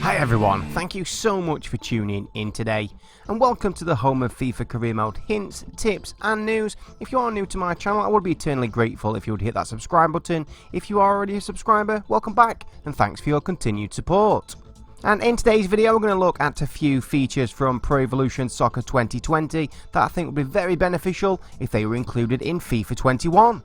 Hi everyone, thank you so much for tuning in today and welcome to the home of FIFA Career Mode hints, tips and news. If you are new to my channel, I would be eternally grateful if you would hit that subscribe button. If you are already a subscriber, welcome back and thanks for your continued support. And in today's video we're going to look at a few features from Pro Evolution Soccer 2020 that I think would be very beneficial if they were included in FIFA 21.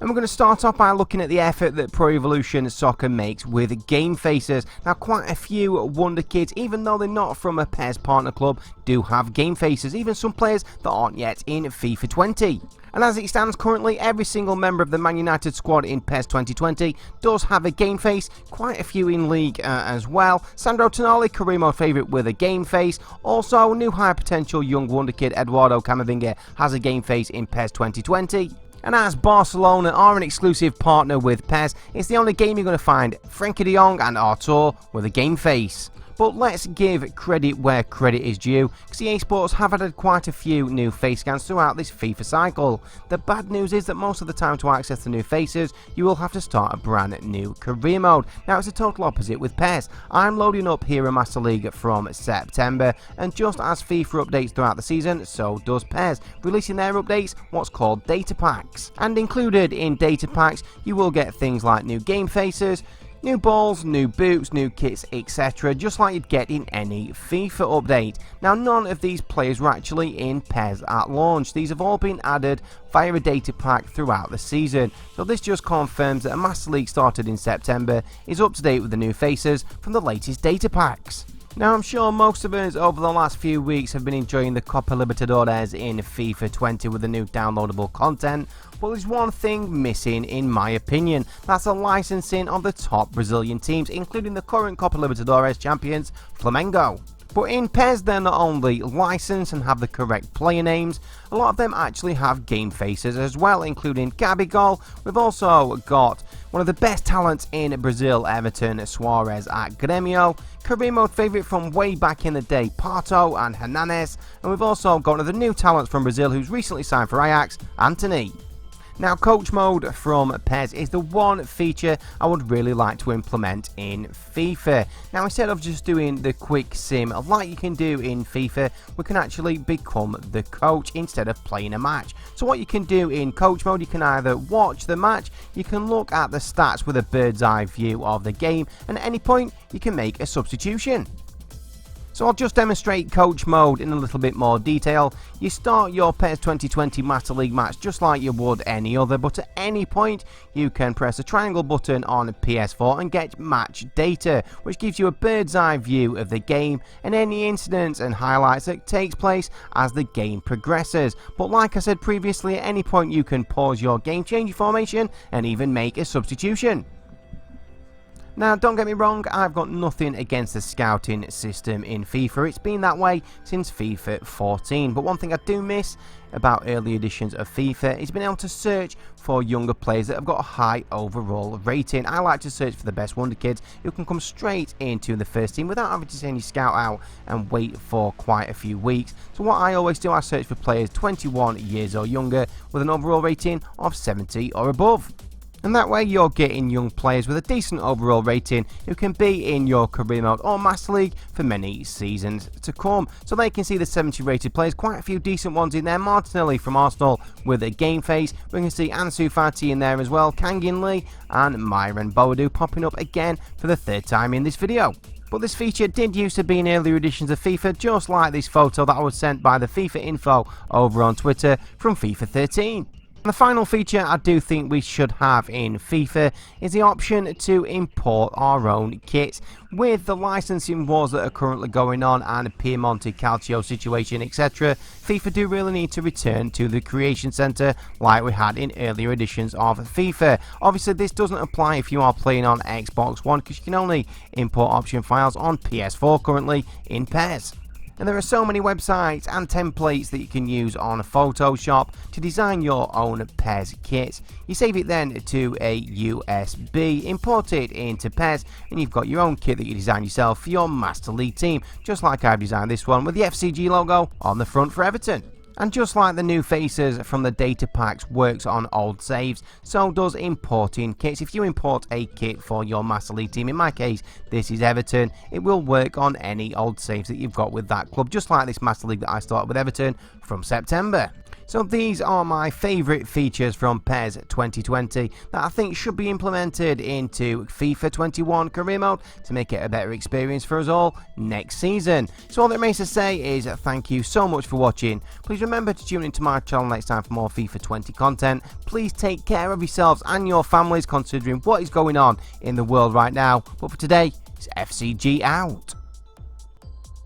And we're going to start off by looking at the effort that Pro Evolution Soccer makes with game faces. Now quite a few wonder kids, even though they're not from a PES partner club, do have game faces, even some players that aren't yet in FIFA 20. And as it stands currently, every single member of the Man United squad in PES 2020 does have a game face, quite a few in League as well. Sandro Tonali, Career Mode favourite with a game face. Also, new high potential young wonder kid Eduardo Camavinga has a game face in PES 2020. And as Barcelona are an exclusive partner with PES, it's the only game you're going to find Frenkie de Jong and Artur with a game face. But let's give credit where credit is due, because EA Sports have added quite a few new face scans throughout this FIFA cycle. The bad news is that most of the time to access the new faces, you will have to start a brand new career mode. Now it's the total opposite with PES. I'm loading up FIFA Master League from September, and just as FIFA updates throughout the season, so does PES, releasing their updates, what's called data packs. And included in data packs, you will get things like new game faces, new balls, new boots, new kits, etc. just like you'd get in any FIFA update. Now none of these players were actually in PES at launch. These have all been added via a data pack throughout the season. So this just confirms that a Master League started in September is up to date with the new faces from the latest data packs. Now I'm sure most of us over the last few weeks have been enjoying the Copa Libertadores in FIFA 20 with the new downloadable content, but there's one thing missing in my opinion. That's the licensing of the top Brazilian teams, including the current Copa Libertadores champions Flamengo. But in PES they're not only licensed and have the correct player names, a lot of them actually have game faces as well, including Gabigol. We've also got one of the best talents in Brazil, Everton Suarez at Grêmio, Career Mode favourite from way back in the day, Pato and Hernanes, and we've also got one of the new talents from Brazil who's recently signed for Ajax, Anthony. Now coach mode from PES is the one feature I would really like to implement in FIFA. Now instead of just doing the quick sim like you can do in FIFA, we can actually become the coach instead of playing a match. So what you can do in coach mode, you can either watch the match, you can look at the stats with a bird's eye view of the game, and at any point you can make a substitution. So I'll just demonstrate coach mode in a little bit more detail. You start your PES 2020 Master League match just like you would any other, but at any point you can press the triangle button on PS4 and get match data, which gives you a bird's eye view of the game and any incidents and highlights that takes place as the game progresses. But like I said previously, at any point you can pause your game, change your formation and even make a substitution. Now don't get me wrong, I've got nothing against the scouting system in FIFA. It's been that way since FIFA 14, but one thing I do miss about early editions of FIFA is being able to search for younger players that have got a high overall rating. I like to search for the best wonder kids who can come straight into the first team without having to send your scout out and wait for quite a few weeks. So what I always do, I search for players 21 years or younger with an overall rating of 70 or above. And that way you're getting young players with a decent overall rating who can be in your career mode or Master League for many seasons to come. So they can see the 70 rated players, quite a few decent ones in there. Martinelli from Arsenal with a game face. We can see Ansu Fati in there as well, Kangin Lee and Myron Boadu popping up again for the third time in this video. But this feature did used to be in earlier editions of FIFA, just like this photo that I was sent by the FIFA info over on Twitter from FIFA 13. And the final feature I do think we should have in FIFA is the option to import our own kits. With the licensing wars that are currently going on and Piemonte Calcio situation, etc., FIFA do really need to return to the creation center like we had in earlier editions of FIFA. Obviously this doesn't apply if you are playing on Xbox One, because you can only import option files on PS4 currently in PES. And there are so many websites and templates that you can use on Photoshop to design your own PES kits. You save it then to a USB, import it into PES, and you've got your own kit that you design yourself for your Master League team, just like I've designed this one with the FCG logo on the front for Everton. And just like the new faces from the data packs works on old saves, so does importing kits. If you import a kit for your Master League team, in my case this is Everton, it will work on any old saves that you've got with that club, just like this Master League that I started with Everton from September. So these are my favourite features from PES 2020 that I think should be implemented into FIFA 21 Career Mode to make it a better experience for us all next season. So all that remains to say is thank you so much for watching. Please remember to tune into my channel next time for more FIFA 20 content. Please take care of yourselves and your families considering what is going on in the world right now. But for today, it's FCG out.